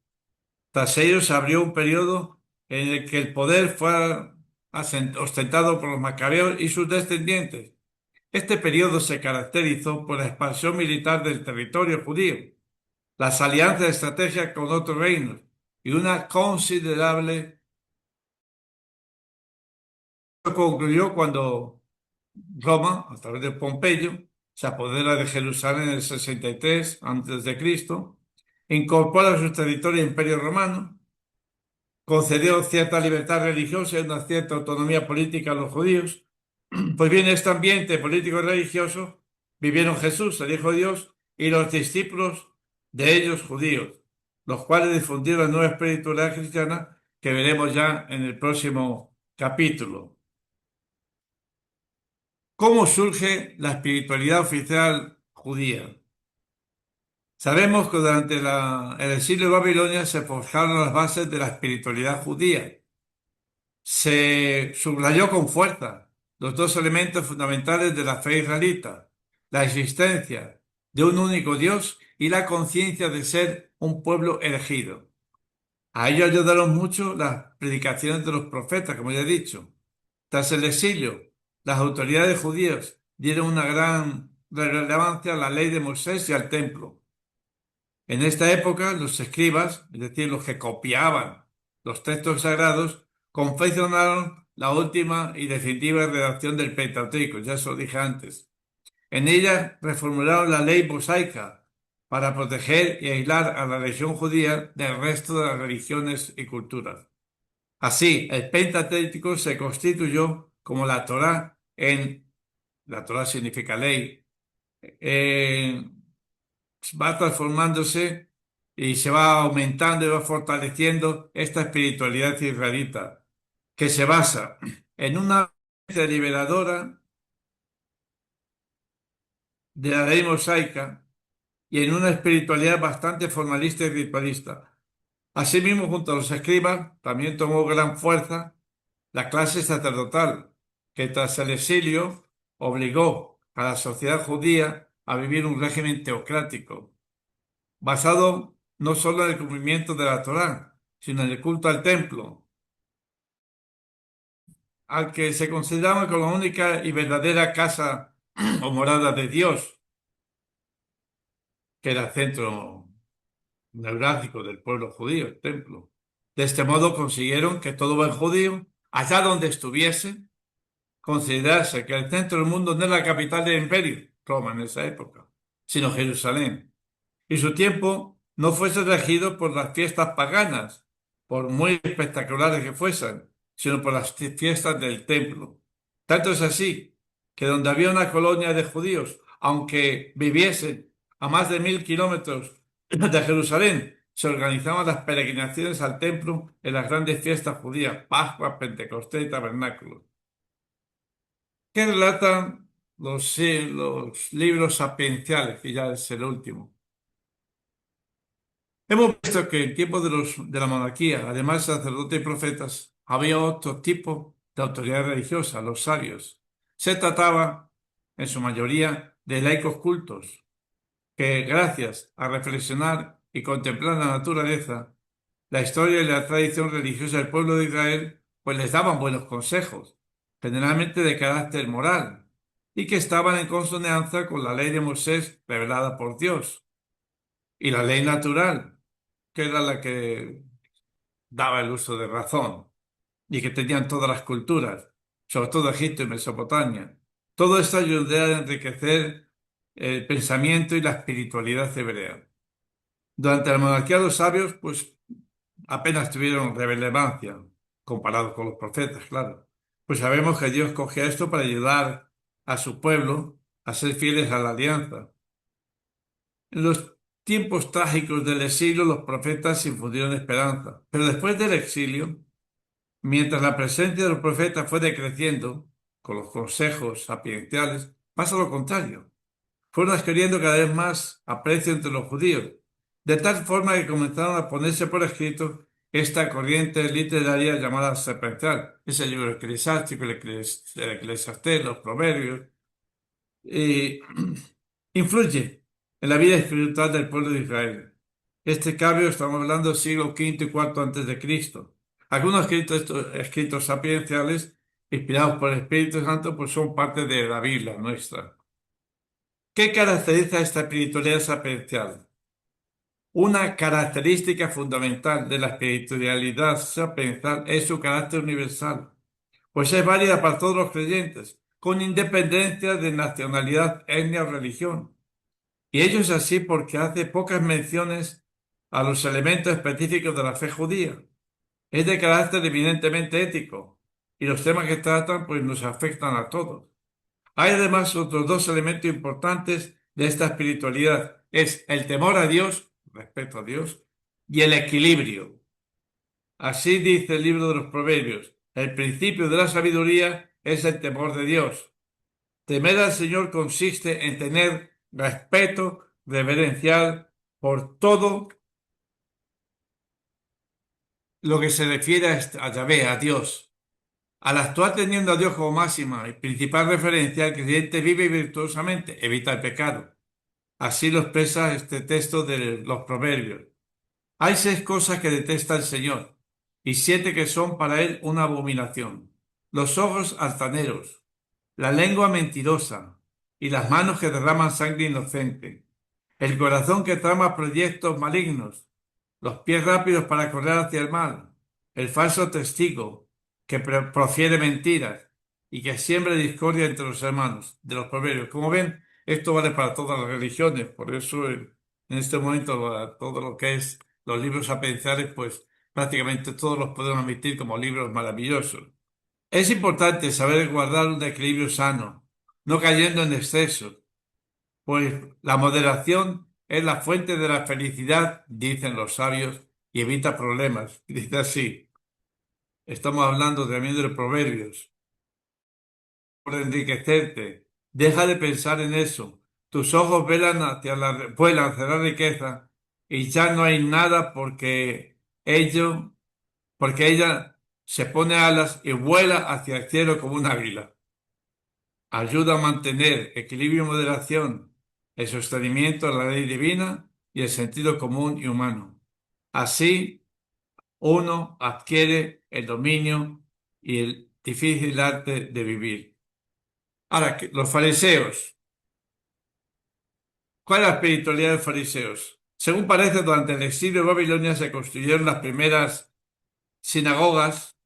Tras ello se abrió un periodo en el que el poder fue ostentado por los macabeos y sus descendientes. Este periodo se caracterizó por la expansión militar del territorio judío, las alianzas estratégicas con otros reinos y una considerable... Concluyó cuando Roma, a través de Pompeyo, se apodera de Jerusalén en el 63 a.C., incorpora a su territorio el Imperio Romano, concedió cierta libertad religiosa y una cierta autonomía política a los judíos. Pues bien, en este ambiente político y religioso vivieron Jesús, el Hijo de Dios, y los discípulos de ellos judíos, los cuales difundieron la nueva espiritualidad cristiana que veremos ya en el próximo capítulo. ¿Cómo surge la espiritualidad oficial judía? Sabemos que durante el exilio de Babilonia se forjaron las bases de la espiritualidad judía. Se subrayó con fuerza los dos elementos fundamentales de la fe israelita: la existencia de un único Dios y la conciencia de ser un pueblo elegido. A ello ayudaron mucho las predicaciones de los profetas, como ya he dicho. Tras el exilio, las autoridades judías dieron una gran relevancia a la ley de Moisés y al templo. En esta época, los escribas, es decir, los que copiaban los textos sagrados, confeccionaron la última y definitiva redacción del Pentateuco, ya eso lo dije antes. En ella reformularon la ley mosaica para proteger y aislar a la religión judía del resto de las religiones y culturas. Así, el Pentateuco se constituyó como la Torá significa ley, eh, va transformándose y se va aumentando y va fortaleciendo esta espiritualidad israelita, que se basa en una creencia liberadora de la ley mosaica y en una espiritualidad bastante formalista y ritualista. Asimismo, junto a los escribas, también tomó gran fuerza la clase sacerdotal, que tras el exilio obligó a la sociedad judía a vivir un régimen teocrático, basado no solo en el cumplimiento de la Torá, sino en el culto al templo, al que se consideraba como la única y verdadera casa o morada de Dios, que era el centro neurálgico del pueblo judío, el templo. De este modo consiguieron que todo buen judío, allá donde estuviese, considerase que el centro del mundo no era la capital del imperio, Roma en esa época, sino Jerusalén, y su tiempo no fuese regido por las fiestas paganas, por muy espectaculares que fuesen, sino por las fiestas del templo. Tanto es así que donde había una colonia de judíos, aunque viviesen a más de 1000 kilómetros de Jerusalén, se organizaban las peregrinaciones al templo en las grandes fiestas judías, Pascua, Pentecostés y Tabernáculos. ¿Qué relatan los libros sapienciales, que ya es el último? Hemos visto que en tiempos de la monarquía, además de sacerdotes y profetas, había otro tipo de autoridad religiosa, los sabios. Se trataba, en su mayoría, de laicos cultos, que gracias a reflexionar y contemplar la naturaleza, la historia y la tradición religiosa del pueblo de Israel, pues les daban buenos consejos, generalmente de carácter moral, y que estaban en consonancia con la ley de Moisés revelada por Dios y la ley natural, que era la que daba el uso de razón y que tenían todas las culturas, sobre todo Egipto y Mesopotamia. Todo esto ayudó a enriquecer el pensamiento y la espiritualidad hebrea. Durante la monarquía de los sabios, pues apenas tuvieron relevancia comparados con los profetas, claro. Pues sabemos que Dios cogía esto para ayudar a su pueblo a ser fieles a la alianza. En los tiempos trágicos del exilio, los profetas infundieron esperanza. Pero después del exilio, mientras la presencia de los profetas fue decreciendo, con los consejos sapienciales, pasa lo contrario. Fueron adquiriendo cada vez más aprecio entre los judíos, de tal forma que comenzaron a ponerse por escrito esta corriente literaria llamada sapiencial. Es el libro eclesiástico, el Eclesiastés, los Proverbios, y influye en la vida espiritual del pueblo de Israel. Este cambio, estamos hablando del siglo V y IV antes de Cristo. Algunos escritos sapienciales, inspirados por el Espíritu Santo, pues son parte de la Biblia nuestra. ¿Qué caracteriza esta espiritualidad sapiencial? Una característica fundamental de la espiritualidad sapiencial es su carácter universal, pues es válida para todos los creyentes, con independencia de nacionalidad, etnia o religión. Y ello es así porque hace pocas menciones a los elementos específicos de la fe judía. Es de carácter eminentemente ético y los temas que tratan pues nos afectan a todos. Hay además otros dos elementos importantes de esta espiritualidad. Es el temor a Dios, respeto a Dios, y el equilibrio. Así dice el libro de los Proverbios: el principio de la sabiduría es el temor de Dios. Temer al Señor consiste en tener respeto reverencial por todo lo que se refiere a Yahvé, a Dios. Al actuar teniendo a Dios como máxima y principal referencia, el creyente vive virtuosamente, evita el pecado. Así lo expresa este texto de los Proverbios. Hay 6 cosas que detesta el Señor, y 7 que son para él una abominación: los ojos altaneros, la lengua mentirosa, y las manos que derraman sangre inocente, el corazón que trama proyectos malignos, los pies rápidos para correr hacia el mal, el falso testigo que profiere mentiras y que siembra discordia entre los hermanos, de los proverbios. Como ven, esto vale para todas las religiones, por eso en este momento todo lo que es los libros sapienciales, pues prácticamente todos los podemos admitir como libros maravillosos. Es importante saber guardar un equilibrio sano, no cayendo en excesos, pues la moderación es la fuente de la felicidad, dicen los sabios, y evita problemas. Dice así, estamos hablando también de los proverbios. Por enriquecerte, deja de pensar en eso. Tus ojos vuelan hacia la riqueza y ya no hay nada porque ella se pone alas y vuela hacia el cielo como un águila. Ayuda a mantener equilibrio y moderación, el sostenimiento de la ley divina y el sentido común y humano. Así, uno adquiere el dominio y el difícil arte de vivir. Ahora, los fariseos. ¿Cuál es la espiritualidad de los fariseos? Según parece, durante el exilio de Babilonia se construyeron las primeras sinagogas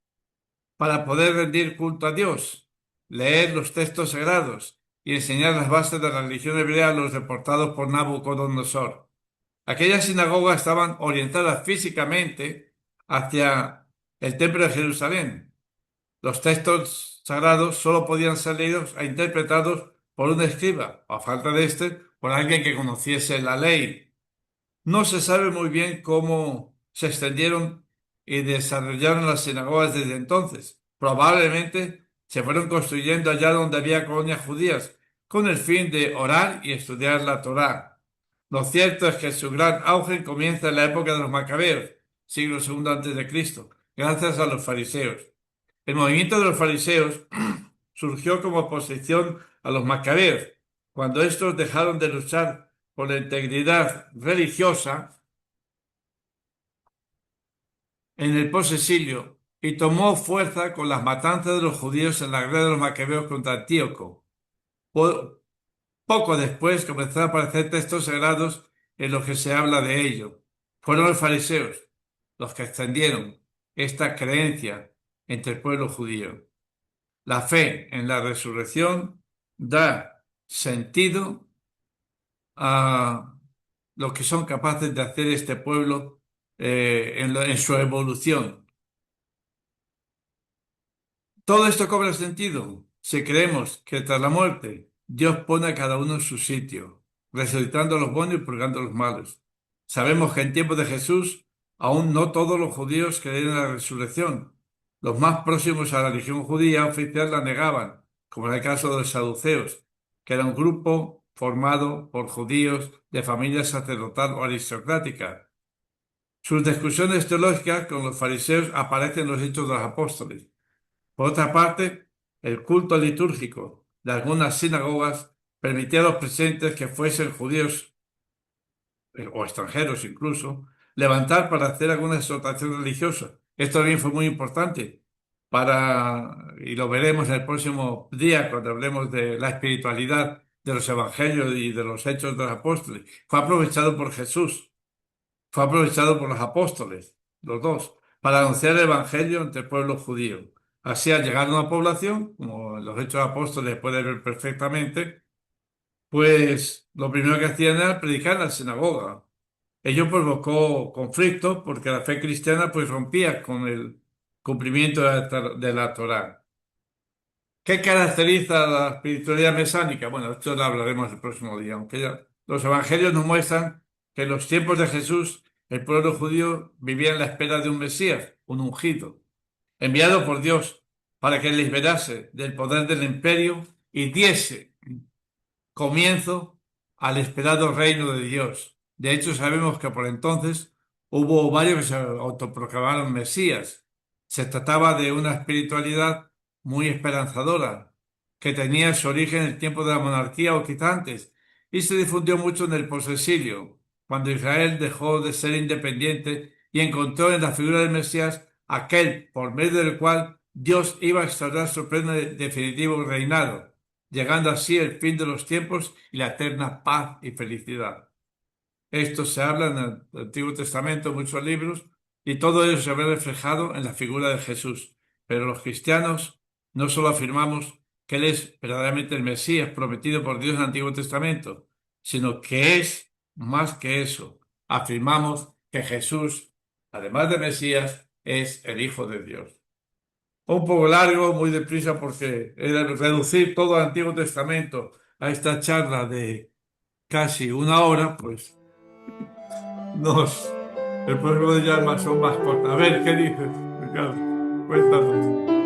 para poder rendir culto a Dios, leer los textos sagrados y enseñar las bases de la religión hebrea a los deportados por Nabucodonosor. Aquellas sinagogas estaban orientadas físicamente hacia el templo de Jerusalén. Los textos sagrados solo podían ser leídos e interpretados por un escriba, o a falta de este, por alguien que conociese la ley. No se sabe muy bien cómo se extendieron y desarrollaron las sinagogas desde entonces. Probablemente se fueron construyendo allá donde había colonias judías, con el fin de orar y estudiar la Torá. Lo cierto es que su gran auge comienza en la época de los macabeos, siglo II antes de Cristo, gracias a los fariseos. El movimiento de los fariseos surgió como oposición a los macabeos, cuando estos dejaron de luchar por la integridad religiosa en el posesilio y tomó fuerza con las matanzas de los judíos en la guerra de los macabeos contra Antíoco. Poco después comenzaron a aparecer textos sagrados en los que se habla de ello. Fueron los fariseos los que extendieron esta creencia entre el pueblo judío. La fe en la resurrección da sentido a lo que son capaces de hacer este pueblo en su evolución. Todo esto cobra sentido si creemos que tras la muerte Dios pone a cada uno en su sitio, resucitando a los buenos y purgando a los malos. Sabemos que en tiempos de Jesús aún no todos los judíos creían en la resurrección. Los más próximos a la religión judía oficial la negaban, como en el caso de los saduceos, que era un grupo formado por judíos de familia sacerdotal o aristocrática. Sus discusiones teológicas con los fariseos aparecen en los Hechos de los Apóstoles. Por otra parte, el culto litúrgico de algunas sinagogas permitía a los presentes, que fuesen judíos o extranjeros incluso, levantar para hacer alguna exhortación religiosa. Esto también fue muy importante y lo veremos el próximo día cuando hablemos de la espiritualidad de los evangelios y de los hechos de los apóstoles. Fue aprovechado por Jesús, fue aprovechado por los apóstoles, los dos, para anunciar el evangelio entre el pueblo judío. Así, al llegar a una población, como en los Hechos de Apóstoles puede ver perfectamente, pues lo primero que hacían era predicar en la sinagoga. Ello provocó conflictos porque la fe cristiana pues rompía con el cumplimiento de la Torá. ¿Qué caracteriza la espiritualidad mesánica? Bueno, esto lo hablaremos el próximo día, aunque los evangelios nos muestran que en los tiempos de Jesús el pueblo judío vivía en la espera de un Mesías, un ungido, enviado por Dios para que les liberase del poder del imperio y diese comienzo al esperado reino de Dios. De hecho, sabemos que por entonces hubo varios que se autoproclamaron Mesías. Se trataba de una espiritualidad muy esperanzadora, que tenía su origen en el tiempo de la monarquía o quizá antes, y se difundió mucho en el posexilio, cuando Israel dejó de ser independiente y encontró en la figura del Mesías aquel por medio del cual Dios iba a instaurar su pleno y definitivo reinado, llegando así el fin de los tiempos y la eterna paz y felicidad. Esto se habla en el Antiguo Testamento, en muchos libros, y todo ello se ve reflejado en la figura de Jesús. Pero los cristianos no solo afirmamos que Él es verdaderamente el Mesías prometido por Dios en el Antiguo Testamento, sino que es más que eso. Afirmamos que Jesús, además de Mesías, es el Hijo de Dios. Un poco largo, muy deprisa, porque era reducir todo el Antiguo Testamento a esta charla de casi una hora, pues nos, el próximo día son más cortas. A ver, ¿qué dices, Ricardo? Cuéntanos.